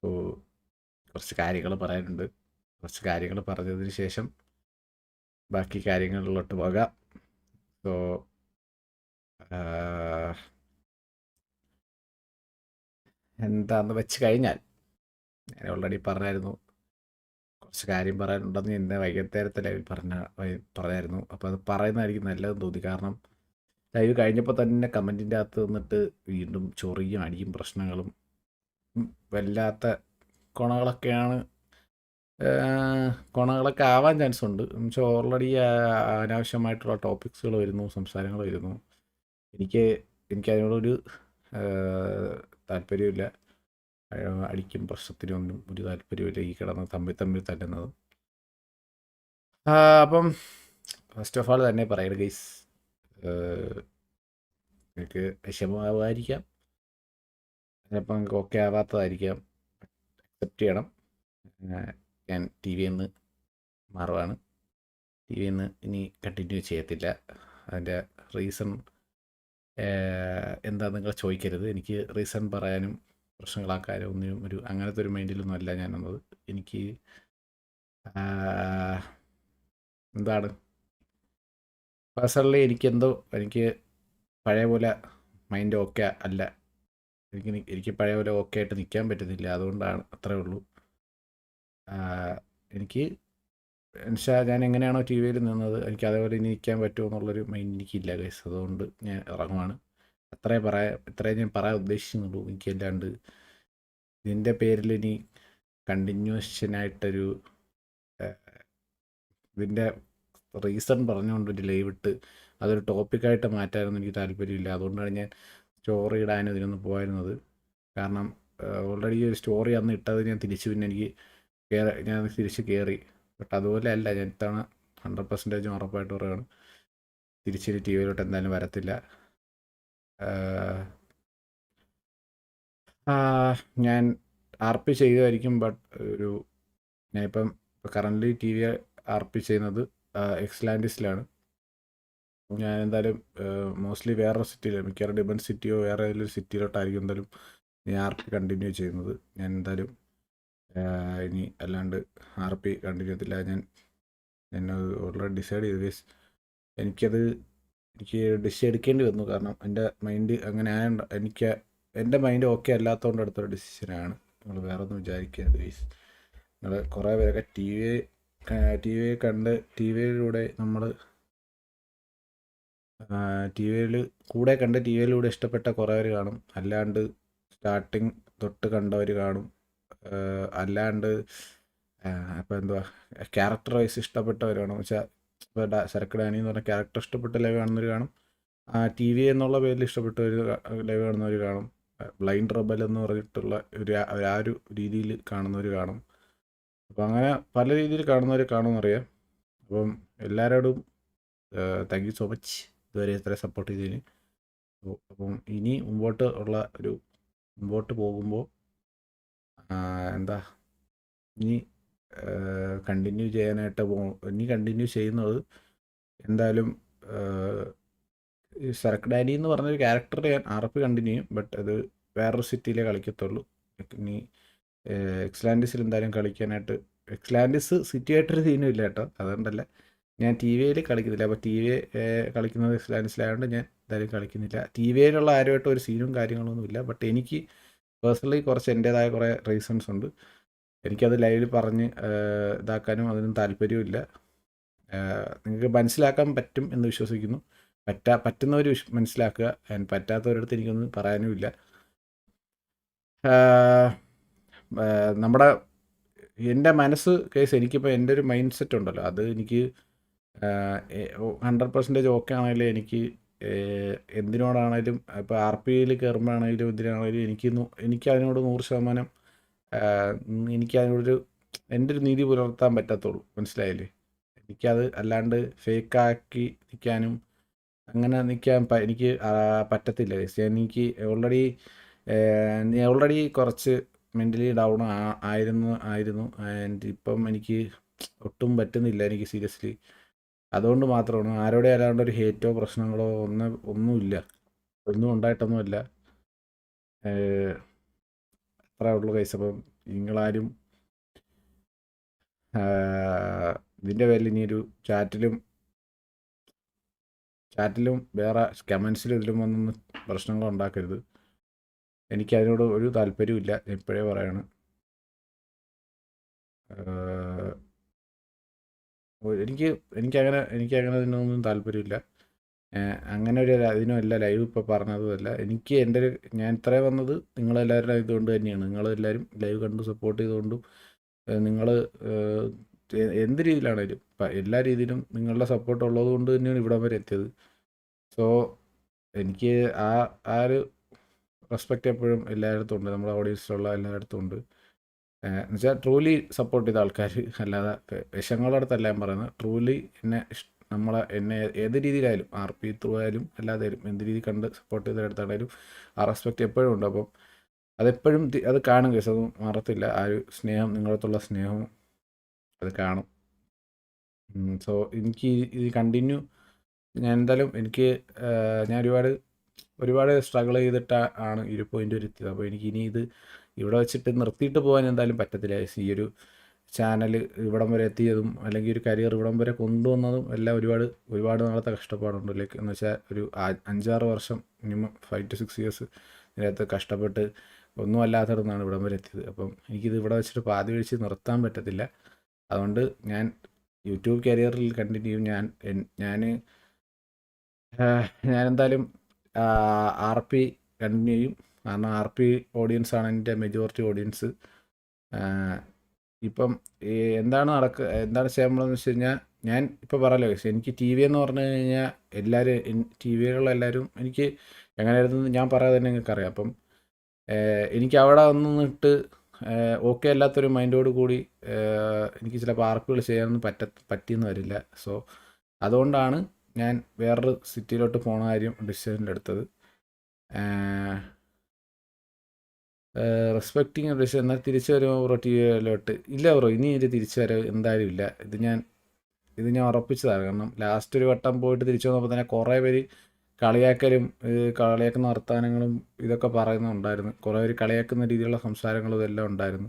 So കുറച്ച് കാര്യങ്ങൾ പറയാനുണ്ട്. കുറച്ച് കാര്യങ്ങൾ പറഞ്ഞതിന് ശേഷം ബാക്കി കാര്യങ്ങളിലോട്ട് പോകാം. സോ എന്താന്ന് വെച്ച് കഴിഞ്ഞാൽ ഞാൻ ഓൾറെഡി പറഞ്ഞായിരുന്നു, കുറച്ച് കാര്യം പറയാനുണ്ടെന്ന് ഇന്ന് വൈകുന്നേരത്തെ ലൈവിൽ പറഞ്ഞായിരുന്നു. അപ്പോൾ അത് പറയുന്നതായിരിക്കും നല്ലതെന്ന് തോന്നി. കാരണം ലൈവ് കഴിഞ്ഞപ്പോൾ തന്നെ കമൻറ്റിൻ്റെ അകത്ത് നിന്നിട്ട് വീണ്ടും ചൊറിയും അടിയും പ്രശ്നങ്ങളും വല്ലാത്ത കൊണകളൊക്കെയാണ്. കൊണകളൊക്കെ ആവാൻ ചാൻസ് ഉണ്ട്. എന്നുവെച്ചാൽ ഓൾറെഡി അനാവശ്യമായിട്ടുള്ള ടോപ്പിക്സുകൾ വരുന്നു, സംസാരങ്ങൾ വരുന്നു. എനിക്കതിനോടൊരു താല്പര്യമില്ല. അടിക്കും പ്രശ്നത്തിനും ഒന്നും ഒരു താല്പര്യമില്ല ഈ കിടന്ന് തമ്മിൽ തല്ലുന്നത്. അപ്പം ഫസ്റ്റ് ഓഫ് ആൾ തന്നെ പറയണം ഗൈസ്, നിങ്ങൾക്ക് വിഷമമാവുമായിരിക്കാം, ചിലപ്പോൾ നിങ്ങൾക്ക് ഓക്കെ ആവാത്തതായിരിക്കാം. അക്സെപ്റ്റ് ചെയ്യണം. ഞാൻ ടി വിയിൽ നിന്ന് മാറുവാണ്. ടി വിയിൽ നിന്ന് ഇനി കണ്ടിന്യൂ ചെയ്യത്തില്ല. അതിൻ്റെ റീസൺ എന്താ നിങ്ങൾ ചോദിക്കരുത്. എനിക്ക് റീസൺ പറയാനും പ്രശ്നങ്ങളാക്കാനും ഒന്നിനും അങ്ങനത്തെ ഒരു മൈൻഡിലൊന്നും അല്ല ഞാൻ വന്നത്. എനിക്ക് എന്താണ് പേഴ്സണലി എനിക്ക് പഴയ പോലെ മൈൻഡ് ഓക്കെ അല്ല. എനിക്ക് പഴയ പോലെ ഓക്കെ ആയിട്ട് നിൽക്കാൻ പറ്റുന്നില്ല. അതുകൊണ്ടാണ്, അത്രേ ഉള്ളൂ. എനിക്ക് എന്നുവെച്ചാൽ ഞാൻ എങ്ങനെയാണോ ടി വിയിൽ നിന്നത് എനിക്ക് അതേപോലെ ഇനി നിൽക്കാൻ പറ്റുമോ എന്നുള്ളൊരു മൈൻഡ് എനിക്കില്ല ഗൈസ്. അതുകൊണ്ട് ഞാൻ ഇറങ്ങുവാണ്. ഇത്രേ ഞാൻ പറയാൻ ഉദ്ദേശിക്കുന്നുള്ളൂ. എനിക്കല്ലാണ്ട് ഇതിൻ്റെ പേരിൽ ഇനി കണ്ടിന്യൂഷനായിട്ടൊരു ഇതിൻ്റെ റീസൺ പറഞ്ഞുകൊണ്ടൊരു ലൈവ് ഇട്ട് അതൊരു ടോപ്പിക്കായിട്ട് മാറ്റാനൊന്നും എനിക്ക് താല്പര്യമില്ല. അതുകൊണ്ടാണ് ഞാൻ സ്റ്റോറി ഇടാനും ഇതിനൊന്നും പോയിരുന്നത്. കാരണം ഓൾറെഡി ഒരു സ്റ്റോറി അന്ന് ഇട്ടത് ഞാൻ തിരിച്ച് പിന്നെ ഞാൻ തിരിച്ച് കയറി. ബട്ട് അതുപോലെ അല്ല, ഞാൻ ഇത്തവണ 100% ഉറപ്പായിട്ട് പറയുകയാണ്, തിരിച്ചൊരു ടി വിയിലോട്ട് എന്തായാലും വരത്തില്ല. ഞാൻ RP ചെയ്യുമായിരിക്കും. ബട്ട് ഞാനിപ്പം കറൻ്റ്ലി ടി വി RP ചെയ്യുന്നത് എക്സ്ലാൻഡിസിലാണ്. ഞാൻ എന്തായാലും മോസ്റ്റ്ലി വേറൊരു സിറ്റിയിൽ, മിക്കവാറും ഡിബൺ സിറ്റിയോ വേറെ ഏതെങ്കിലും സിറ്റിയിലോട്ടായിരിക്കും എന്തായാലും ഞാൻ RP കണ്ടിന്യൂ ചെയ്യുന്നത്. ഞാൻ എന്തായാലും ഇനി അല്ലാണ്ട് RP കണ്ടിന്യൂ ചെയ്യത്തില്ല. ഞാൻ ഓൾറെഡി ഡിസൈഡ് ചെയ്തു ഗൈസ്. എനിക്ക് ഡിസിഷൻ എടുക്കേണ്ടി വന്നു. കാരണം എൻ്റെ മൈൻഡ് അങ്ങനെ എൻ്റെ മൈൻഡ് ഓക്കെ അല്ലാത്തതുകൊണ്ട് എടുത്തൊരു ഡിസിഷനാണ്. നിങ്ങൾ വേറെ ഒന്നും വിചാരിക്കരുത് ഗൈസ്. നിങ്ങൾ കുറേ പേരൊക്കെ ടി വി കണ്ട് ടി വിയിലൂടെ ടി വിയിലൂടെ ഇഷ്ടപ്പെട്ട കുറേ പേർ കാണും. അല്ലാണ്ട് സ്റ്റാർട്ടിങ് തൊട്ട് കണ്ടവർ കാണും. അല്ലാണ്ട് അപ്പോൾ എന്തുവാ ക്യാരക്ടർ വൈസ് ഇഷ്ടപ്പെട്ടവർ കാണും. വെച്ചാൽ ഇപ്പോൾ സരക്ക് ഡാനി എന്ന് പറഞ്ഞ ക്യാരക്ടർ ഇഷ്ടപ്പെട്ട ലൈവ് കാണുന്നവർ കാണും. ടി വി എന്നുള്ള പേരിൽ ഇഷ്ടപ്പെട്ടവർ ലൈവ് കാണുന്നവർ കാണും. ബ്ലൈൻഡ് റബൽ എന്ന് പറഞ്ഞിട്ടുള്ള ഒരു രീതിയിൽ കാണുന്നവർ കാണും. അപ്പോൾ അങ്ങനെ പല രീതിയിൽ കാണുന്നവർ കാണുമെന്നറിയാം. അപ്പം എല്ലാവരോടും താങ്ക് യു സോ മച്ച് ഇതുവരെ ഇത്ര സപ്പോർട്ട് ചെയ്തതിന്. അപ്പം ഇനി മുമ്പോട്ട് പോകുമ്പോൾ എന്താ ഇനി കണ്ടിന്യൂ ചെയ്യാനായിട്ട് ഇനി കണ്ടിന്യൂ ചെയ്യുന്നത് എന്തായാലും സരക്ക് ഡാഡി എന്ന് പറഞ്ഞൊരു ക്യാരക്ടർ ഞാൻ RP കണ്ടിന്യൂ ചെയ്യും. ബട്ട് അത് വേറൊരു സിറ്റിയിലേ കളിക്കത്തുള്ളൂ. ഇനി എക്സ്ലാൻഡിസിൽ എന്തായാലും കളിക്കാനായിട്ട്, എക്സ്ലാൻഡിസ് സിറ്റിയായിട്ടൊരു സീനും ഇല്ല കേട്ടോ, അതുകൊണ്ടല്ല. ഞാൻ ടി വിയിൽ കളിക്കുന്നില്ല. അപ്പോൾ ടി വി കളിക്കുന്നത് എക്സ്ലാൻഡിസിലായതുകൊണ്ട് ഞാൻ എന്തായാലും കളിക്കുന്നില്ല. ടി വിയിലുള്ള ആരുമായിട്ട് ഒരു സീനും കാര്യങ്ങളൊന്നും ഇല്ല. ബട്ട് എനിക്ക് പേഴ്സണലി കുറച്ച് എൻ്റേതായ കുറേ റീസൺസ് ഉണ്ട്. എനിക്കത് ലൈവിൽ പറഞ്ഞ് ഇതാക്കാനും അതിനും താല്പര്യമില്ല. നിങ്ങൾക്ക് മനസ്സിലാക്കാൻ പറ്റും എന്ന് വിശ്വസിക്കുന്നു. പറ്റുന്നവർ മനസ്സിലാക്കുക. പറ്റാത്തവരടുത്ത് എനിക്കൊന്നും പറയാനുമില്ല. എൻ്റെ മനസ്സ് കേസ് എനിക്കിപ്പോൾ എൻ്റെ ഒരു മൈൻഡ് സെറ്റ് ഉണ്ടല്ലോ, അത് എനിക്ക് 100% ഓക്കെ ആണെങ്കിലും എനിക്ക് എന്തിനോടാണേലും ഇപ്പോൾ RPയിൽ കയറുമ്പോഴാണെങ്കിലും എന്തിനാണെങ്കിലും എനിക്ക് അതിനോട് 100% എനിക്കതിനോടൊരു എൻ്റെ ഒരു നീതി പുലർത്താൻ പറ്റത്തുള്ളൂ. മനസ്സിലായില്ലേ? എനിക്കത് അല്ലാണ്ട് ഫേക്കാക്കി നിൽക്കാനും അങ്ങനെ നിൽക്കാൻ എനിക്ക് പറ്റത്തില്ല. എനിക്ക് ഓൾറെഡി കുറച്ച് മെൻ്റലി ഡൗൺ ആയിരുന്നു. ആൻഡ് ഇപ്പം എനിക്ക് ഒട്ടും പറ്റുന്നില്ല എനിക്ക് സീരിയസ്ലി. അതുകൊണ്ട് മാത്രമാണ്. ആരോടെ അല്ലാണ്ട് ഒരു ഹേറ്റോ പ്രശ്നങ്ങളോ ഒന്നുമില്ല, ഒന്നും ഉണ്ടായിട്ടൊന്നുമില്ല. അത്രേ ഉള്ളൂ ഗൈസ്. അപ്പം നിങ്ങളാരും ഇതിൻ്റെ പേരിൽ ഇനിയൊരു ചാറ്റിലും വേറെ കമൻസിലും ഇതിലും ഒന്നും പ്രശ്നങ്ങൾ ഉണ്ടാക്കരുത്. എനിക്കതിനോട് ഒരു താല്പര്യമില്ല, ഇപ്പോഴേ പറയാണ്. എനിക്കങ്ങനെ ഇതിനൊന്നും താല്പര്യമില്ല. അങ്ങനെ ഒരു ഇതിനുമല്ല ലൈവ് ഇപ്പോൾ പറഞ്ഞതുമല്ല. എനിക്ക് ഞാൻ ഇത്രയും വന്നത് നിങ്ങളെല്ലാവരുടെ ഇതുകൊണ്ട് തന്നെയാണ്. നിങ്ങളെല്ലാവരും ലൈവ് കണ്ട് സപ്പോർട്ട് ചെയ്തുകൊണ്ടും നിങ്ങൾ എന്ത് രീതിയിലാണേലും എല്ലാ രീതിയിലും നിങ്ങളുടെ സപ്പോർട്ട് ഉള്ളത് കൊണ്ട് തന്നെയാണ് ഇവിടം വരെ എത്തിയത്. സോ എനിക്ക് ആ ഒരു റെസ്പെക്റ്റ് എപ്പോഴും എല്ലായിടത്തും ഉണ്ട്, നമ്മുടെ ഓഡിയൻസിലുള്ള എല്ലായിടത്തും ഉണ്ട്. എന്നുവെച്ചാൽ ട്രൂലി സപ്പോർട്ട് ചെയ്ത ആൾക്കാർ, അല്ലാതെ വിഷങ്ങളുടെ അടുത്തല്ല ഞാൻ പറയുന്നത്. ട്രൂലി എന്നെ ഏത് രീതിയിലായാലും RP ത്രൂ ആയാലും അല്ലാതെ എന്ത് രീതി കണ്ട് സപ്പോർട്ട് ചെയ്തെടുത്താണേലും ആ റെസ്പെക്റ്റ് എപ്പോഴും ഉണ്ട്. അപ്പം അതെപ്പോഴും അത് കാണും കേസ്, അത് മാറത്തില്ല. ആ ഒരു സ്നേഹം, നിങ്ങളടുത്തുള്ള സ്നേഹവും അത് കാണും. സോ എനിക്ക് ഇത് കണ്ടിന്യൂ ഞാൻ എന്തായാലും ഞാൻ ഒരുപാട് സ്ട്രഗിൾ ചെയ്തിട്ട് ആണ് ഈ ഒരു പോയിന്റ് വരെ എത്തിയത്. അപ്പോൾ എനിക്ക് ഇനി ഇത് ഇവിടെ വെച്ചിട്ട് നിർത്തിയിട്ട് പോകാൻ എന്തായാലും പറ്റത്തില്ല. ഈ ഒരു ചാനൽ ഇവിടം വരെ എത്തിയതും അല്ലെങ്കിൽ ഒരു കരിയർ ഇവിടം വരെ കൊണ്ടുവന്നതും എല്ലാം ഒരുപാട് നാളത്തെ കഷ്ടപ്പാടുണ്ട്. ലൈക്ക് എന്ന് വെച്ചാൽ ഒരു 5-6 വർഷം, മിനിമം 5 to 6 years ഇതിനകത്ത് കഷ്ടപ്പെട്ട് ഒന്നും അല്ലാത്തടന്നാണ് ഇവിടം വരെ എത്തിയത്. അപ്പം എനിക്കിത് ഇവിടെ വെച്ചിട്ട് പാതി കഴിച്ച് നിർത്താൻ പറ്റത്തില്ല. അതുകൊണ്ട് ഞാൻ യൂട്യൂബ് കരിയറിൽ കണ്ടിന്യൂ ഞാനെന്തായാലും RP കണ്ടിന്യൂ ചെയ്യും. കാരണം RP ഓഡിയൻസാണ് എൻ്റെ മെജോറിറ്റി ഓഡിയൻസ്. ഇപ്പം എന്താണ് ചെയ്യാൻ വെച്ച് കഴിഞ്ഞാൽ, ഞാൻ ഇപ്പോൾ പറയാലോ, എനിക്ക് TV എന്ന് പറഞ്ഞു കഴിഞ്ഞാൽ TVകളിലെല്ലാവരും എനിക്ക് എങ്ങനെയായിരുന്നു ഞാൻ പറയാതെ തന്നെ നിങ്ങൾക്കറിയാം. അപ്പം എനിക്ക് അവിടെ നിന്നിട്ട് ഓക്കെ അല്ലാത്തൊരു മൈൻഡോട് കൂടി എനിക്ക് ചിലപ്പോൾ RPകൾ ചെയ്യാനൊന്നും പറ്റിയെന്ന് വരില്ല. സോ അതുകൊണ്ടാണ് ഞാൻ വേറൊരു സിറ്റിയിലോട്ട് പോണ കാര്യം ഡിസിഷനിലെടുത്തത്. റെസ്പെക്റ്റിങ് ഡിസിഷൻ. എന്നാൽ തിരിച്ചു വരുമ്പോൾ ബ്രോ TVയിലോട്ട് ഇല്ല ബ്രോ, ഇനി ഇത് തിരിച്ചു വരവ് എന്തായാലും ഇല്ല. ഇത് ഞാൻ ഉറപ്പിച്ചതാണ്. കാരണം ലാസ്റ്റ് ഒരു വട്ടം പോയിട്ട് തിരിച്ചു വന്നപ്പോൾ തന്നെ കുറേ പേര് കളിയാക്കുന്ന വർത്തമാനങ്ങളും ഇതൊക്കെ പറയുന്നുണ്ടായിരുന്നു. കുറേ പേര് കളിയാക്കുന്ന രീതിയിലുള്ള സംസാരങ്ങളും ഇതെല്ലാം ഉണ്ടായിരുന്നു.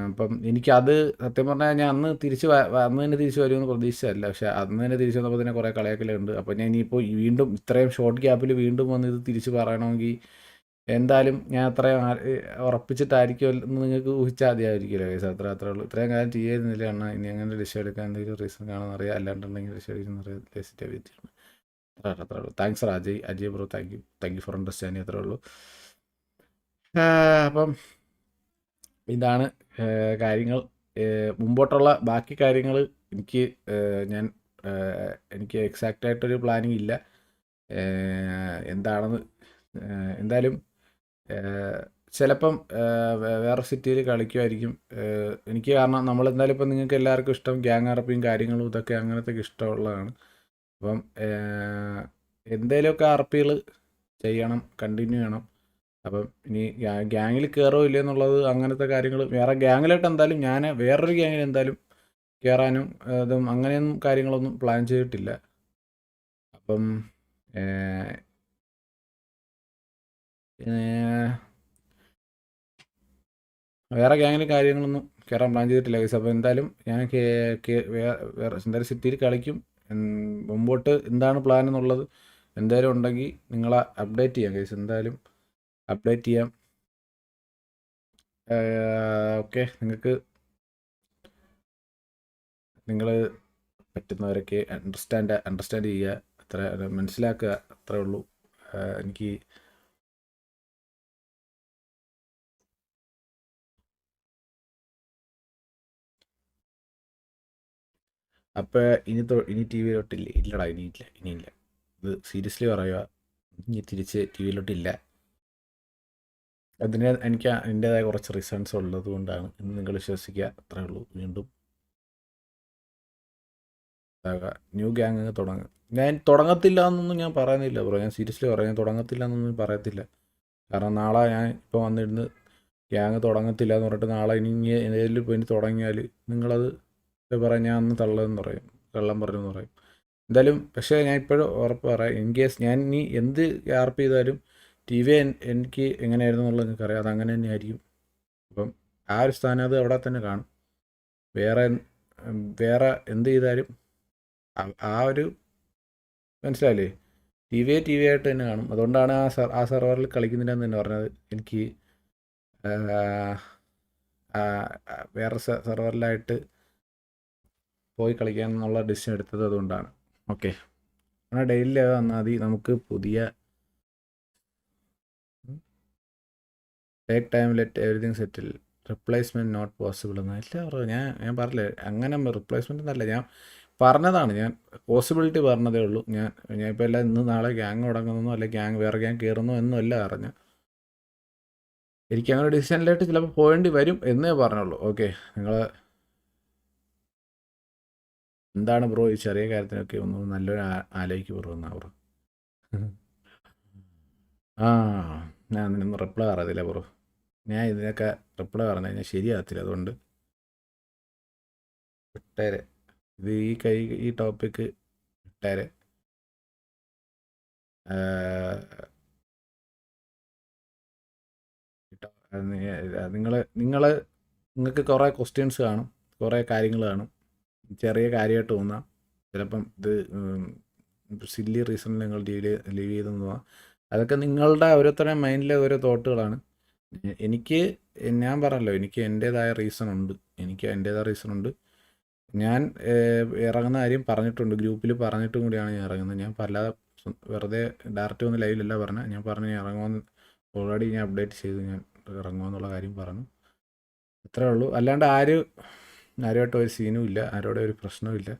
അപ്പം എനിക്കത് സത്യം പറഞ്ഞാൽ ഞാൻ അന്ന് തന്നെ തിരിച്ചു വരുമെന്ന് പ്രതീക്ഷിച്ചതല്ല. പക്ഷേ അന്ന് തന്നെ തിരിച്ചു വന്നപ്പോൾ തന്നെ കുറേ കളിയാക്കലുണ്ട്. അപ്പോൾ ഞാൻ ഇനിയിപ്പോൾ വീണ്ടും ഇത്രയും ഷോർട്ട് ഗ്യാപ്പിൽ വീണ്ടും വന്ന് ഇത് തിരിച്ച് പറയണമെങ്കിൽ എന്തായാലും ഞാൻ അത്രയും ഉറപ്പിച്ചിട്ടായിരിക്കും എന്ന് നിങ്ങൾക്ക് ഊഹിച്ചാൽ മതിയായിരിക്കുമല്ലോ കേസ്. അത്രേ ഉള്ളൂ. ഇത്രയും കാലം ചെയ്യുന്നില്ല അണ്ണാ. ഇനി അങ്ങനെ ഡിസിഷൻ എടുക്കാൻ എന്തെങ്കിലും റീസൺ കാണുമെന്ന് അറിയാം. അല്ലാണ്ടുണ്ടെങ്കിൽ ഡിസിഷൻ എടുക്കുന്നറിയാം. ലേസിൻ്റെ വ്യക്തിയാണ്. അത്രേ ഉള്ളൂ. Thanks sir Ajay bro. Thank you for understanding. അത്രേ ഉള്ളൂ. അപ്പം ഇതാണ് കാര്യങ്ങൾ. മുമ്പോട്ടുള്ള ബാക്കി കാര്യങ്ങൾ എനിക്ക് എക്സാക്റ്റായിട്ടൊരു പ്ലാനിങ് ഇല്ല എന്താണെന്ന്. എന്തായാലും ചിലപ്പം വേറെ സിറ്റിയിൽ കളിക്കുമായിരിക്കും എനിക്ക്. കാരണം നമ്മളെന്തായാലും ഇപ്പം നിങ്ങൾക്ക് എല്ലാവർക്കും ഇഷ്ടം ഗ്യാങ് RPയും കാര്യങ്ങളും ഇതൊക്കെ അങ്ങനത്തെ ഇഷ്ടമുള്ളതാണ്. അപ്പം എന്തെങ്കിലുമൊക്കെ RPകൾ ചെയ്യണം, കണ്ടിന്യൂ ചെയ്യണം. അപ്പം ഇനി ഗ്യാങ്ങിൽ കയറോ ഇല്ല എന്നുള്ളത്, അങ്ങനത്തെ കാര്യങ്ങൾ വേറെ ഗ്യാങ്ങിലോട്ട് എന്തായാലും ഞാൻ വേറൊരു ഗ്യാങ്ങിൽ എന്തായാലും കയറാനും അതും അങ്ങനെയൊന്നും കാര്യങ്ങളൊന്നും പ്ലാൻ ചെയ്തിട്ടില്ല. അപ്പം വേറെ ഗ്യാങ്ങിൽ കാര്യങ്ങളൊന്നും കയറാൻ പ്ലാൻ ചെയ്തിട്ടില്ല ഗൈസ്. അപ്പോൾ എന്തായാലും ഞാൻ വേറെ എന്തായാലും സിറ്റിയിൽ കളിക്കും. മുമ്പോട്ട് എന്താണ് പ്ലാൻ എന്നുള്ളത് എന്തായാലും ഉണ്ടെങ്കിൽ നിങ്ങളെ അപ്ഡേറ്റ് ചെയ്യാം ഗൈസ്. എന്തായാലും അപ്ഡേറ്റ് ചെയ്യാം. ഓക്കെ, നിങ്ങൾ പറ്റുന്നവരൊക്കെ അണ്ടർസ്റ്റാൻഡ് ചെയ്യുക, അത്ര മനസ്സിലാക്കുക, അത്രേ ഉള്ളൂ. എനിക്ക് അപ്പോൾ ഇനി TVയിലോട്ടില്ല. ഇല്ലടാ, ഇനിയില്ല. ഇത് സീരിയസ്ലി പറയുക, ഇനി തിരിച്ച് TVയിലോട്ടില്ല. അതിന് എനിക്ക് അതിൻ്റേതായ കുറച്ച് റീസൺസ് ഉള്ളത് കൊണ്ടാണ് എന്ന് നിങ്ങൾ വിശ്വസിക്കുക. അത്രേ ഉള്ളൂ. വീണ്ടും ന്യൂ ഗ്യാങ് തുടങ്ങുക. ഞാൻ തുടങ്ങത്തില്ല എന്നൊന്നും ഞാൻ പറയുന്നില്ല ബ്രോ. ഞാൻ സീരിയസ്ലി പറയാം, ഞാൻ തുടങ്ങത്തില്ല എന്നൊന്നും പറയത്തില്ല. കാരണം നാളെ ഞാൻ ഇപ്പോൾ വന്നിരുന്ന് ഗ്യാങ് തുടങ്ങത്തില്ല എന്ന് പറഞ്ഞിട്ട് നാളെ ഇനി ഏതെങ്കിലും പോയി തുടങ്ങിയാൽ നിങ്ങളത് പറയാം ഞാൻ അന്ന് കള്ളം പറഞ്ഞു എന്ന് പറയും എന്തായാലും. പക്ഷേ ഞാൻ ഇപ്പോഴും ഉറപ്പ് പറയാം, ഇൻ കേസ് ഞാൻ ഇനി എന്ത് RP ചെയ്താലും TV എനിക്ക് എങ്ങനെയായിരുന്നു എന്നുള്ളത് നിങ്ങൾക്കറിയാം. അതങ്ങനെ തന്നെ ആയിരിക്കും. അപ്പം ആ ഒരു സ്ഥാനം അത് അവിടെ തന്നെ കാണും. വേറെ വേറെ എന്ത് ചെയ്താലും ആ ഒരു മനസ്സിലായില്ലേ, ടി വി ആയിട്ട് തന്നെ കാണും. അതുകൊണ്ടാണ് ആ സെർവറിൽ കളിക്കുന്നില്ലെന്ന് തന്നെ പറഞ്ഞത്. എനിക്ക് വേറെ സെർവറിലായിട്ട് പോയി കളിക്കാൻ എന്നുള്ള ഡിസിഷൻ എടുത്തത് അതുകൊണ്ടാണ്. ഓക്കെ, എന്നാൽ ഡെയിലി വന്നാൽ മതി. നമുക്ക് പുതിയ take time let everything settle replacement not possible എന്ന് എല്ലാവരും ഞാൻ പറഞ്ഞില്ലേ, അങ്ങനെ റിപ്ലേസ്മെൻ്റ് എന്നല്ല ഞാൻ പറഞ്ഞതാണ്. ഞാൻ പോസിബിലിറ്റി പറഞ്ഞതേ ഉള്ളൂ. ഞാൻ ഇപ്പോൾ എല്ലാം ഇന്ന് നാളെ ഗ്യാങ് തുടങ്ങുന്നോ അല്ലെങ്കിൽ വേറെ ഗ്യാങ് കയറുന്നോ എന്നും അല്ല പറഞ്ഞു. എനിക്ക് അങ്ങനെ ഡിസിഷനിലായിട്ട് ചിലപ്പോൾ പോകേണ്ടി വരും എന്നേ പറഞ്ഞുള്ളൂ. ഓക്കെ, നിങ്ങൾ എന്താണ് ബ്രോ ഈ ചെറിയ കാര്യത്തിനൊക്കെ ഒന്ന് നല്ലൊരു ആലോചിക്ക് ബ്രോ എന്നാ ബ്രോ. ആ ഞാൻ അതിനൊന്നും റിപ്ലൈ അറിയത്തില്ല ബ്രോ. ഞാൻ ഇതിനൊക്കെ റിപ്ലൈ പറഞ്ഞു കഴിഞ്ഞാൽ ശരിയാകത്തില്ല. അതുകൊണ്ട് വിട്ടേരെ, ഇത് ഈ ടോപ്പിക്ക് വിട്ടേരെ. നിങ്ങൾക്ക് കുറേ ക്വസ്റ്റ്യൻസ് കാണും, കുറേ കാര്യങ്ങൾ കാണും. ചെറിയ കാര്യമായിട്ട് തോന്നാം, ചിലപ്പം ഇത് സില്ലി റീസണിൽ നിങ്ങൾ ലീവ് ചെയ്തെന്ന് തോന്നാം. അതൊക്കെ നിങ്ങളുടെ ഓരോരുത്തരുടെ മൈൻഡിലെ ഓരോ തോട്ടുകളാണ്. ഞാൻ പറഞ്ഞല്ലോ, എനിക്ക് എൻ്റേതായ റീസൺ ഉണ്ട്. ഞാൻ ഇറങ്ങുന്ന കാര്യം പറഞ്ഞിട്ടുണ്ട്, ഗ്രൂപ്പിൽ പറഞ്ഞിട്ടും കൂടിയാണ് ഞാൻ ഇറങ്ങുന്നത്. ഞാൻ അല്ലാതെ വെറുതെ ഡയറക്റ്റ് വന്ന് ലൈവിലല്ല പറഞ്ഞത്. ഞാൻ പറഞ്ഞു ഞാൻ ഇറങ്ങുമെന്ന് ഓൾറെഡി ഞാൻ അപ്ഡേറ്റ് ചെയ്തു, ഞാൻ ഇറങ്ങുമെന്നുള്ള കാര്യം പറഞ്ഞു. അത്രേ ഉള്ളൂ. അല്ലാണ്ട് ആരുമായിട്ട് ഒരു സീനും ഇല്ല, ആരോടെ ഒരു പ്രശ്നവും ഇല്ല,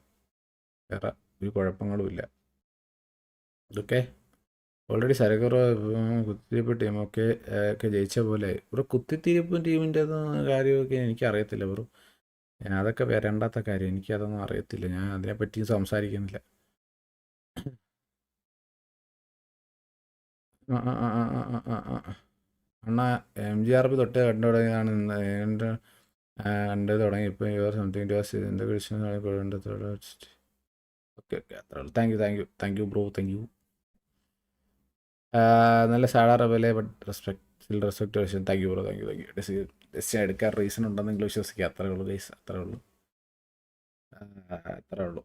വേറെ ഒരു കുഴപ്പങ്ങളും ഇല്ല. ഇതൊക്കെ ഓൾറെഡി സരക്കുറ കുത്തിരിപ്പ് ടീമൊക്കെ ജയിച്ച പോലെ ഇവിടെ കുത്തിത്തിരിപ്പ് ടീമിൻ്റെ കാര്യമൊക്കെ എനിക്കറിയത്തില്ല ബ്രോ. അതൊക്കെ വരണ്ടാത്ത കാര്യം, എനിക്കതൊന്നും അറിയത്തില്ല. ഞാൻ അതിനെപ്പറ്റി സംസാരിക്കുന്നില്ല. അണ്ണാ MGRP തൊട്ട് കണ്ടു തുടങ്ങിയതാണ്. കണ്ടു തുടങ്ങി ഇപ്പോൾ സംതിങ് ടു എന്തൊക്കെ ഓക്കെ അത്ര ഉള്ളൂ. Thank you bro, thank U. നല്ല സാധാരണ പോലെ but respect thank you bro, thank U. Decision എടുക്കാൻ റീസൺ ഉണ്ടെന്ന് നിങ്ങൾ വിശ്വസിക്കുക. അത്രേ ഉള്ളൂ ഗൈസ്, അത്രേ ഉള്ളൂ.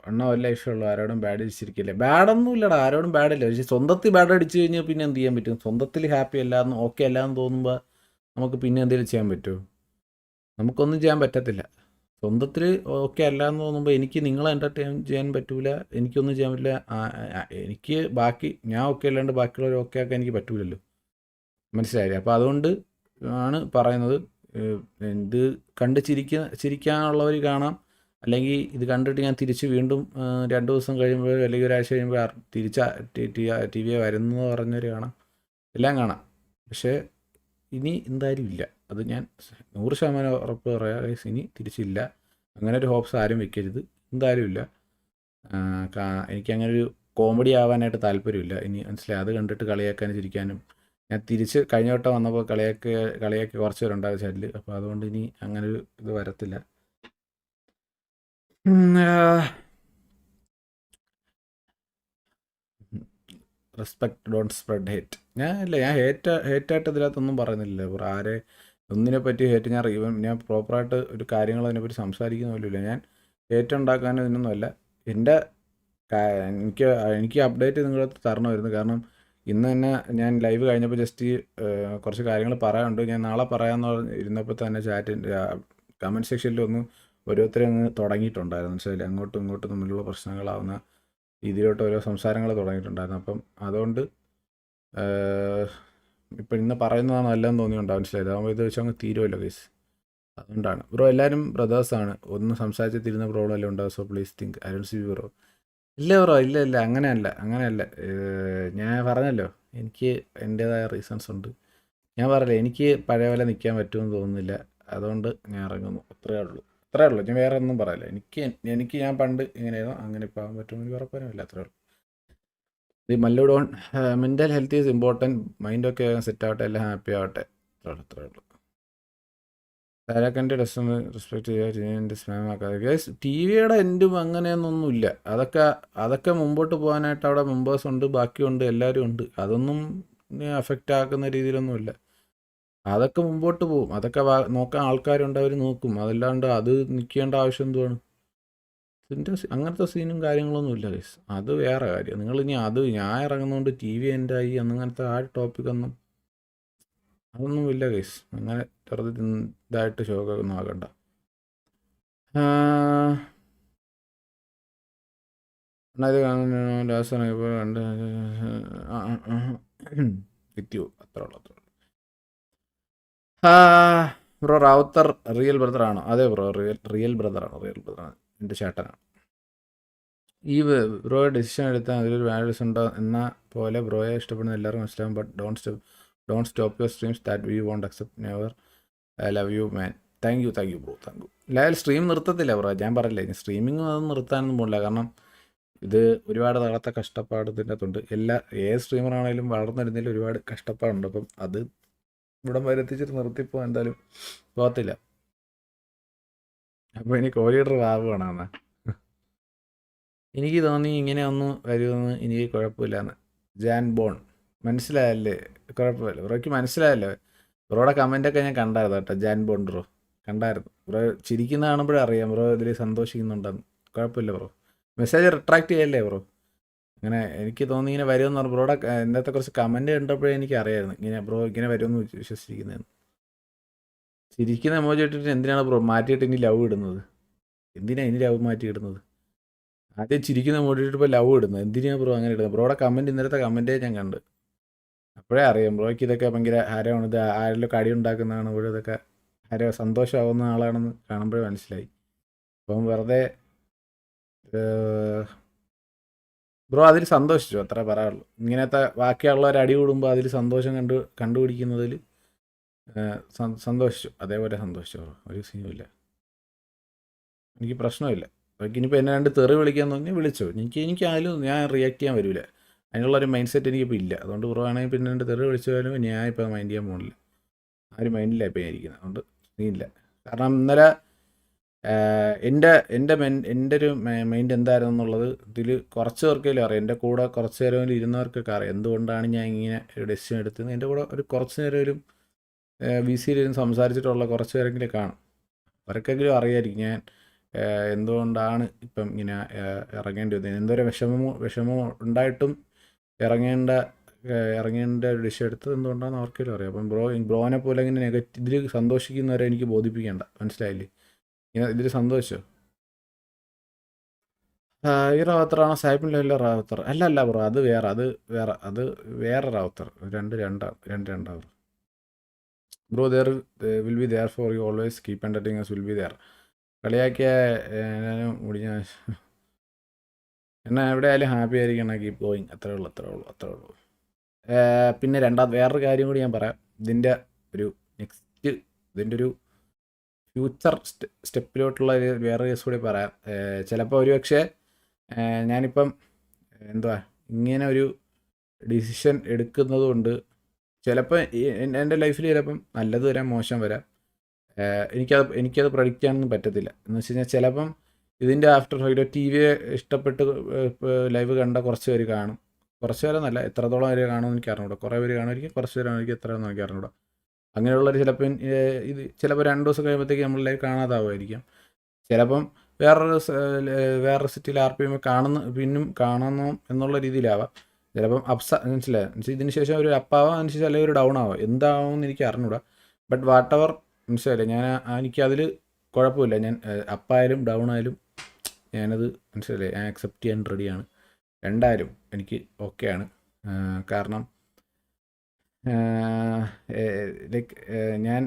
അണ്ണ വല്ല ഇഷ്ടമുള്ളൂ, ആരോടും ബാഡ് അടിച്ചിരിക്കില്ലേ? ബാഡൊന്നും ഇല്ലടാ, ആരോടും ബാഡില്ല. പക്ഷേ സ്വന്തത്തിൽ ബാഡ് അടിച്ചു കഴിഞ്ഞാൽ പിന്നെ എന്ത് ചെയ്യാൻ പറ്റും? സ്വന്തത്തിൽ ഹാപ്പി അല്ലാന്ന് ഓക്കെ അല്ലാന്ന് തോന്നുമ്പോൾ നമുക്ക് പിന്നെ എന്തെങ്കിലും ചെയ്യാൻ പറ്റുമോ? നമുക്കൊന്നും ചെയ്യാൻ പറ്റത്തില്ല. സ്വന്തത്തിൽ ഓക്കെ അല്ലാന്ന് തോന്നുമ്പോൾ എനിക്ക് നിങ്ങളെ എൻ്റർടൈൻ ചെയ്യാൻ പറ്റൂല, എനിക്കൊന്നും ചെയ്യാൻ പറ്റില്ല. എനിക്ക് ഞാൻ ഓക്കെ അല്ലാണ്ട് ബാക്കിയുള്ളവർ ഓക്കെ ആക്കാൻ എനിക്ക് പറ്റൂലല്ലോ, മനസ്സിലായില്ലേ? അപ്പോൾ അതുകൊണ്ട് ആണ് പറയുന്നത്. ഇത് കണ്ട് ചിരിക്കാനുള്ളവർ കാണാം, അല്ലെങ്കിൽ ഇത് കണ്ടിട്ട് ഞാൻ തിരിച്ച് വീണ്ടും 2 ദിവസം കഴിയുമ്പോൾ അല്ലെങ്കിൽ ഒരാഴ്ച കഴിയുമ്പോൾ ടി വി വരുന്നു പറഞ്ഞവർ കാണാം, എല്ലാം കാണാം. പക്ഷേ ഇനി എന്തായാലും ഇല്ല, അത് ഞാൻ 100% ഉറപ്പ് പറയാം. ഇനി തിരിച്ചില്ല. അങ്ങനെ ഒരു ഹോപ്സ് ആരും വെക്കരുത്, എന്തായാലും ഇല്ല. എനിക്കങ്ങനെ ഒരു കോമഡി ആവാനായിട്ട് താല്പര്യമില്ല ഇനി, മനസ്സിലായി? അത് കണ്ടിട്ട് കളിയാക്കാനും ചിരിക്കാനും ഞാൻ തിരിച്ച് കഴിഞ്ഞ വട്ടം വന്നപ്പോൾ കളിയാക്കി കുറച്ച് പേരുണ്ടാകും ചാനലിൽ. അപ്പോൾ അതുകൊണ്ട് ഇനി അങ്ങനൊരു ഇത് വരത്തില്ല. Respect don't spread hate. ഞാൻ ഹേറ്റായിട്ട് ഇതിനകത്തൊന്നും പറയുന്നില്ല. ആരെ ഒന്നിനെ പറ്റി ഹേറ്റ് ഞാൻ പ്രോപ്പറായിട്ട് ഒരു കാര്യങ്ങൾ അതിനെപ്പറ്റി സംസാരിക്കുന്ന പോലുമില്ല. ഞാൻ ഹേറ്റ് ഉണ്ടാക്കാനും ഇതിനൊന്നുമല്ല. എനിക്ക് അപ്ഡേറ്റ് നിങ്ങളടുത്ത് തരണമായിരുന്നു. കാരണം ഇന്ന് തന്നെ ഞാൻ ലൈവ് കഴിഞ്ഞപ്പോൾ ജസ്റ്റ് കുറച്ച് കാര്യങ്ങൾ പറയാനുണ്ട്, ഞാൻ നാളെ പറയാമെന്ന് ഇരുന്നപ്പോൾ തന്നെ കമൻറ്റ് സെക്ഷനിലൊന്നും ഓരോരുത്തരും അങ്ങ് തുടങ്ങിയിട്ടുണ്ടായിരുന്നു, മനസ്സിലായില്ലേ? അങ്ങോട്ടും ഇങ്ങോട്ടും തമ്മിലുള്ള പ്രശ്നങ്ങളാവുന്ന രീതിയിലോട്ട് ഓരോ സംസാരങ്ങൾ തുടങ്ങിയിട്ടുണ്ടായിരുന്നു. അപ്പം അതുകൊണ്ട് ഇപ്പം ഇന്ന് പറയുന്നതാണ് നല്ലതെന്ന് തോന്നിയിട്ടുണ്ടാവും, മനസ്സിലായത്? ആകുമ്പോൾ ഇത് വെച്ച് അങ്ങ് തീരുമല്ലോ കേസ്. അതുകൊണ്ടാണ് ബ്രോ, എല്ലാവരും ബ്രദേഴ്സാണ്, ഒന്ന് സംസാരിച്ച് തിരുന്ന പ്രോബ്ലം എല്ലാം ഉണ്ടാവും. So please think I don't see bro. ഇല്ല ബ്രോ, ഇല്ല അങ്ങനെയല്ല. ഞാൻ പറഞ്ഞല്ലോ, എനിക്ക് എൻ്റേതായ റീസൺസ് ഉണ്ട്. ഞാൻ പറഞ്ഞില്ലേ, എനിക്ക് പഴയ പോലെ നിൽക്കാൻ പറ്റുമെന്ന് തോന്നുന്നില്ല, അതുകൊണ്ട് ഞാൻ ഇറങ്ങുന്നു. അത്രേ ഉള്ളൂ. ഞാൻ വേറെ ഒന്നും പറയില്ല. എനിക്ക് ഞാൻ പണ്ട് ഇങ്ങനെയായിരുന്നു, അങ്ങനെ ഇപ്പോൾ ആകാൻ പറ്റുമെന്ന് എനിക്ക് ഉറപ്പാനില്ല. അത്രേ ഉള്ളൂ. ഈ Mallu mental health is important. മൈൻഡൊക്കെ സെറ്റ് ആവട്ടെ, എല്ലാം ഹാപ്പി ആവട്ടെ. അത്രേ ഉള്ളൂ. താരക്കൻ്റെ റെസ്പെക്ട് ചെയ്യുക, സ്പാം ആക്കാതെ ഗൈസ്. ടി വിയുടെ എൻഡും അങ്ങനെയൊന്നൊന്നുമില്ല. അതൊക്കെ മുമ്പോട്ട് പോകാനായിട്ട് അവിടെ മെമ്പേഴ്സ് ഉണ്ട്, ബാക്കിയുണ്ട്, എല്ലാവരും ഉണ്ട്. അതൊന്നും അഫക്റ്റ് ആക്കുന്ന രീതിയിലൊന്നുമില്ല. അതൊക്കെ മുമ്പോട്ട് പോകും. അതൊക്കെ നോക്കാൻ ആൾക്കാരുണ്ട്, അവർ നോക്കും. അതല്ലാണ്ട് അത് നിൽക്കേണ്ട ആവശ്യം എന്തുവാണ്? അങ്ങനത്തെ സീനും കാര്യങ്ങളൊന്നും ഇല്ല ഗൈസ്. അത് വേറെ കാര്യം. നിങ്ങൾ ഇനി അത് ഞാൻ ഇറങ്ങുന്നതുകൊണ്ട് ടി വി എൻ്റെ ആയി അങ്ങനത്തെ ആ ടോപ്പിക്കൊന്നും അതൊന്നും ഇല്ല ഗൈസ്. അങ്ങനെ വെറുതെ ഇതായിട്ട് ശോകമൊന്നും ആകണ്ട. ഇത് ലാസ്റ്റ് ഇപ്പോൾ രണ്ട് കിറ്റിയോ അത്ര ഉള്ളൂ. ബ്രോ റാവുത്തർ റിയൽ ബ്രദറാണോ? അതെ ബ്രോ, റിയൽ ബ്രദറാണ്. എൻ്റെ ചേട്ടനാണ്. ഈ ബ്രോ ഡിസിഷൻ എടുത്താൽ അതിലൊരു വാല്യൂസ് ഉണ്ടോ എന്ന പോലെ ബ്രോയെ ഇഷ്ടപ്പെടുന്ന എല്ലാവർക്കും മനസ്സിലാവും. But don't stop your streams that we won't accept never love you man. Thank you bro, thank you. ഇല്ലായാലും സ്ട്രീം നിർത്തത്തില്ല ബ്രോ, ഞാൻ പറയില്ലേ. സ്ട്രീമിങ് അതൊന്നും നിർത്താനൊന്നും പോകില്ല. കാരണം ഇത് ഒരുപാട് നാളത്തെ കഷ്ടപ്പാട് ഇതിൻ്റെ അകത്തുണ്ട്. ഏത് സ്ട്രീമറാണേലും വളർന്നു വരുന്നതിൽ ഒരുപാട് കഷ്ടപ്പാടുണ്ട്. അപ്പം അത് ഇവിടം വരെ എത്തിച്ചിട്ട് നിർത്തിപ്പോൾ എന്തായാലും പോകത്തില്ല. അപ്പോൾ ഇനി കോഹ്ലിയുടെ വാവുകയാണ് എന്നാൽ എനിക്ക് തോന്നി ഇങ്ങനെ ഒന്ന് വരുമെന്ന്. എനിക്ക് കുഴപ്പമില്ലാന്ന്. ജാൻ ബോൺ മനസ്സിലായല്ലേ? കുഴപ്പമില്ല ബ്രോയ്ക്ക് മനസ്സിലായല്ലോ. ബ്രോയുടെ കമൻറ്റൊക്കെ ഞാൻ കണ്ടായിരുന്നു കേട്ടോ. ജാൻ ബോൺ ബ്രോ കണ്ടായിരുന്നു. ബ്രോ ചിരിക്കുന്ന കാണുമ്പോഴേ അറിയാം ബ്രോ ഇതിൽ സന്തോഷിക്കുന്നുണ്ടെന്ന്. കുഴപ്പമില്ല ബ്രോ, മെസ്സേജ് റിട്രാക്ട് ചെയ്യല്ലേ ബ്രോ. അങ്ങനെ എനിക്ക് തോന്നി ഇങ്ങനെ വരുമെന്ന് പറഞ്ഞു. ബ്രോയുടെ ഇന്നത്തെ കുറച്ച് കമൻറ്റ് കണ്ടപ്പോഴേ എനിക്ക് അറിയായിരുന്നു ഇങ്ങനെ ബ്രോ ഇങ്ങനെ വരുമെന്ന് വിശ്വസിച്ചിരിക്കുന്നതെന്ന്. ചിരിക്കുന്ന എമോജി ഇട്ടിട്ട് എന്തിനാണ് ബ്രോ മാറ്റിയിട്ട് ഇനി ലവ് ഇടുന്നത്? എന്തിനാണ് ഇനി ലവ് മാറ്റി ഇടുന്നത്? ആദ്യം ചിരിക്കുന്ന എമോജി ഇട്ടിട്ട് ഇപ്പോൾ ലവ് ഇടുന്നത് എന്തിനാണ് ബ്രോ അങ്ങനെ ഇടുന്നത്? ബ്രോയുടെ കമൻറ്റ് ഇന്നലത്തെ കമൻറ്റേ ഞാൻ കണ്ട്. അപ്പോഴേ അറിയാം ബ്രോയ്ക്ക് ഇതൊക്കെ ഭയങ്കര ഹരമാണ്. ഇത് ആരെങ്കിലും കടി ഉണ്ടാക്കുന്നതാണ് ഇവിടെ, ഇതൊക്കെ സന്തോഷമാവുന്ന ആളാണെന്ന് കാണുമ്പോഴേ മനസ്സിലായി. അപ്പം വെറുതെ ബ്രോ അതിൽ സന്തോഷിച്ചു, അത്രേ പറയാനുള്ളൂ. ഇങ്ങനത്തെ ബാക്കിയുള്ളവർ അടി കൂടുമ്പോൾ അതിൽ സന്തോഷം കണ്ടുപിടിക്കുന്നതിൽ സന്തോഷിച്ചു. അതേപോലെ സന്തോഷിച്ചു ബ്രോ, ഒരു സീനുമില്ല. എനിക്ക് പ്രശ്നമില്ല. ഇനിയിപ്പോൾ എന്നെ രണ്ട് തെറി വിളിക്കാൻ തോന്നി വിളിച്ചോ. എനിക്കായാലും ഞാൻ റിയാക്ട് ചെയ്യാൻ വരില്ല. അതിനുള്ളൊരു മൈൻഡ് സെറ്റ് എനിക്കിപ്പോൾ ഇല്ല. അതുകൊണ്ട് ബ്രോ ആണെങ്കിൽ പിന്നെ രണ്ട് തെറി വിളിച്ചാലും ഞാൻ ഇപ്പോൾ മൈൻഡ് ചെയ്യാൻ പോകുന്നില്ല. ആ ഒരു മൈൻഡില്ല ഇപ്പോൾ ഞാൻ ഇരിക്കുന്നത്. അതുകൊണ്ട് സീനില്ല. കാരണം ഇന്നലെ എൻ്റെ ഒരു മൈൻഡ് എന്തായിരുന്നു എന്നുള്ളത് ഇതിൽ കുറച്ച് പേർക്കെങ്കിലും അറിയാം. എൻ്റെ കൂടെ കുറച്ച് നേരം ഇരുന്നവർക്കൊക്കെ അറിയാം എന്തുകൊണ്ടാണ് ഞാൻ ഇങ്ങനെ ഒരു ഡെസിഷൻ എടുത്തത്. എൻ്റെ കൂടെ ഒരു കുറച്ച് നേരം VC-യിലിരുന്ന് സംസാരിച്ചിട്ടുള്ള കുറച്ച് പേരെങ്കിലും കാണും. അവർക്കെങ്കിലും അറിയാമായിരിക്കും ഞാൻ എന്തുകൊണ്ടാണ് ഇപ്പം ഇങ്ങനെ ഇറങ്ങേണ്ടി വന്നത്. എന്തോരം വിഷമമോ ഉണ്ടായിട്ടും ഇറങ്ങേണ്ട ഒരു ഡിസിഷൻ എടുത്തത് എന്തുകൊണ്ടാണെന്ന് അവർക്കെങ്കിലും അറിയാം. അപ്പം ബ്രോനെ പോലെ ഇങ്ങനെ ഇതിൽ സന്തോഷിക്കുന്നവരെ എനിക്ക് ബോധിപ്പിക്കേണ്ട, മനസ്സിലായില്ലേ? ഇങ്ങനെ ഇതിൽ സന്തോഷിച്ചോ. ഈ റാവുത്തറാണോ? സാഹിബിൻ്റെ റാവുത്തർ അല്ല ബ്രോ, അത് വേറെ റാവുത്തർ. രണ്ടാണ് bro. There will be there for you always. Keep entertaining will be there. കളിയാക്കിയ മുടിഞ്ഞ എന്നാൽ എവിടെ ആയാലും ഹാപ്പി ആയിരിക്കണം. Keep going. അത്രേ ഉള്ളൂ. പിന്നെ വേറൊരു കാര്യം കൂടി ഞാൻ പറയാം. ഇതിൻ്റെ ഒരു ഫ്യൂച്ചർ സ്റ്റെപ്പിലോട്ടുള്ള വേറെ കേസ് കൂടി പറയാം. ചിലപ്പോൾ ഒരുപക്ഷെ ഞാനിപ്പം ഇങ്ങനെ ഒരു ഡിസിഷൻ എടുക്കുന്നത് കൊണ്ട് ചിലപ്പോൾ എൻ്റെ ലൈഫിൽ ചിലപ്പം നല്ലത് വരാം, മോശം വരാം. എനിക്കത് പ്രഡിക്റ്റ് ചെയ്യാനൊന്നും പറ്റത്തില്ല. എന്ന് വെച്ച് കഴിഞ്ഞാൽ ചിലപ്പം ഇതിൻ്റെ ആഫ്റ്റർ ടി വിയെ ഇഷ്ടപ്പെട്ട് ലൈവ് കണ്ട കുറച്ച് പേര് കാണും. കുറച്ച് പേരെന്നല്ല, എത്രത്തോളം പേര് കാണുമെന്ന് എനിക്ക് അറിഞ്ഞൂടാ. കുറേ പേര് കാണുമായിരിക്കും, കുറച്ച് പേരാണെങ്കിൽ എത്രയെന്ന് എനിക്ക് അറിഞ്ഞൂടാ. അങ്ങനെയുള്ളവർ ചിലപ്പം ചിലപ്പോൾ 2 ദിവസം കഴിയുമ്പോഴത്തേക്ക് നമ്മൾ ലൈവ് കാണാതാവുമായിരിക്കും. ചിലപ്പം വേറൊരു സിറ്റിയിൽ RPM പിന്നും കാണണം എന്നുള്ള രീതിയിലാവാം. ചിലപ്പം മനസ്സിലായി ഇതിന് ശേഷം ഒരു അപ്പാവാം, അതിന് ശേഷം അല്ലെങ്കിൽ ഒരു ഡൗൺ ആവാം. എന്താവുമെന്ന് എനിക്ക് അറിഞ്ഞൂടാ. ബട്ട് വാട്ട് എവർ, മനസ്സിലായില്ലേ? എനിക്കതിൽ കുഴപ്പമില്ല. ഞാൻ അപ്പായാലും ഡൗൺ ആയാലും ഞാനത് മനസ്സിലായില്ലേ, ഞാൻ അക്സെപ്റ്റ് ചെയ്യാൻ റെഡിയാണ്. രണ്ടായാലും എനിക്ക് ഓക്കെയാണ്. കാരണം ലൈക്ക് ഞാൻ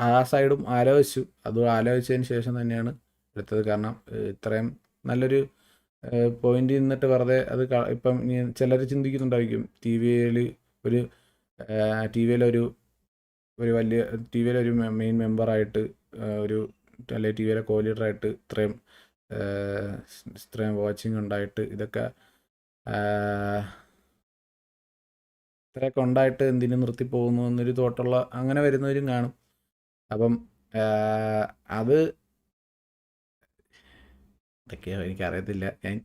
ആ സൈഡും ആലോചിച്ചു. അത് ആലോചിച്ചതിന് ശേഷം തന്നെയാണ് എടുത്തത്. കാരണം ഇത്രയും നല്ലൊരു പോയിന്റ് നിന്നിട്ട് വെറുതെ അത് ഇപ്പം ചിലർ ചിന്തിക്കുന്നുണ്ടായിരിക്കും ടി വിയിലൊരു മെയിൻ മെമ്പറായിട്ട് അല്ലെങ്കിൽ ടി വിയിലെ കോ ലീഡറായിട്ട് ഇത്രയും വാച്ചിങ് ഉണ്ടായിട്ട് ഇത്രയൊക്കെ ഉണ്ടായിട്ട് എന്തിനും നിർത്തിപ്പോകുന്നു എന്നൊരു തോട്ടുള്ള അങ്ങനെ വരുന്നവരും കാണും. അപ്പം അത് എന്തൊക്കെയോ എനിക്കറിയത്തില്ല. ഞാൻ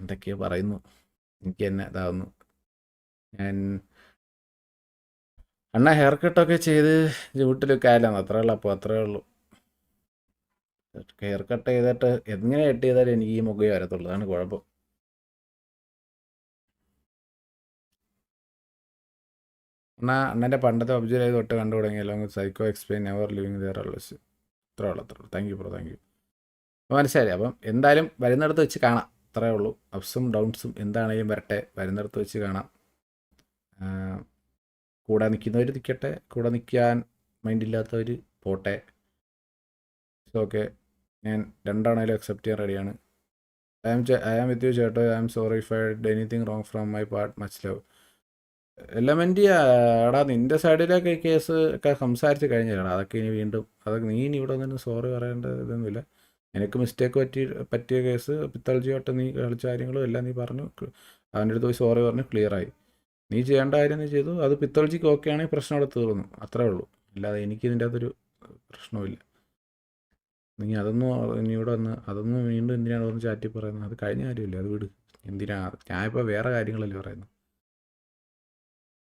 എന്തൊക്കെയോ പറയുന്നു, എനിക്ക് തന്നെ ഇതാവുന്നു. ഞാൻ അണ്ണ ഹെയർ കട്ടൊക്കെ ചെയ്ത് വീട്ടിലൊക്കെ ആയാലും അത്രേ ഉള്ളൂ. അപ്പോൾ അത്രേ ഉള്ളൂ. ഹെയർ കട്ട് ചെയ്തിട്ട് എങ്ങനെ കട്ട് ചെയ്താലും എനിക്ക് ഈ മുഖേ വരത്തുള്ളൂ. അതാണ് കുഴപ്പം. അണ്ണൻ്റെ പണ്ടത്തെ ഒബ്ജക്റ്റ് ചെയ്ത് തൊട്ട് കണ്ടു തുടങ്ങിയല്ലോ. Psycho explain never living there always. ഇത്രേ ഉള്ളൂ. Thank you bro, thank you. അപ്പോൾ മനസ്സിലായി. അപ്പം എന്തായാലും വരുന്നിടത്ത് വെച്ച് കാണാം. അത്രേ ഉള്ളൂ. അപ്സും ഡൗൺസും എന്താണെങ്കിലും വരട്ടെ, വരുന്നിടത്ത് വെച്ച് കാണാം. കൂടെ നിൽക്കുന്നവർ നിൽക്കട്ടെ, കൂടെ നിൽക്കാൻ മൈൻഡില്ലാത്തവർ പോട്ടെ. ഓക്കെ, ഞാൻ രണ്ടാണേലും അക്സെപ്റ്റ് ചെയ്യാൻ റെഡിയാണ്. ഐ ആം വിത്ത് യു ചേട്ടോ. I am sorry if I did anything wrong from my part. Much love. Element എടാ, നിൻ്റെ സൈഡിലൊക്കെ കേസ് ഒക്കെ സംസാരിച്ച് കഴിഞ്ഞില്ലടാ. അതൊക്കെ ഇനി വീണ്ടും നീ ഇനി ഇവിടെ നിന്ന് സോറി പറയേണ്ട ഇതൊന്നുമില്ല. എനിക്ക് മിസ്റ്റേക്ക് പറ്റിയ കേസ് പിത്തൾജിയോട്ട് നീ കളിച്ച കാര്യങ്ങളും എല്ലാം നീ പറഞ്ഞു. അവൻ്റെ അടുത്ത് പോയി സോറി പറഞ്ഞ് ക്ലിയറായി. നീ ചെയ്യേണ്ട കാര്യം നീ ചെയ്തു. അത് പിത്തൾജിക്ക് ഓക്കെ ആണെങ്കിൽ പ്രശ്നം അവിടെ തീർന്നു. അത്രേ ഉള്ളൂ. അല്ലാതെ എനിക്ക് ഇതിൻ്റെ അകത്തൊരു പ്രശ്നവുമില്ല. നീ ഇനി ഇവിടെ വന്ന് അതൊന്നും വീണ്ടും എന്തിനാണ് പറഞ്ഞ് ചാറ്റി പറയുന്നത്? അത് കഴിഞ്ഞ കാര്യമില്ല, അത് വിട്. എന്തിനാ? ഞാനിപ്പോൾ വേറെ കാര്യങ്ങളല്ലേ പറയുന്നത്.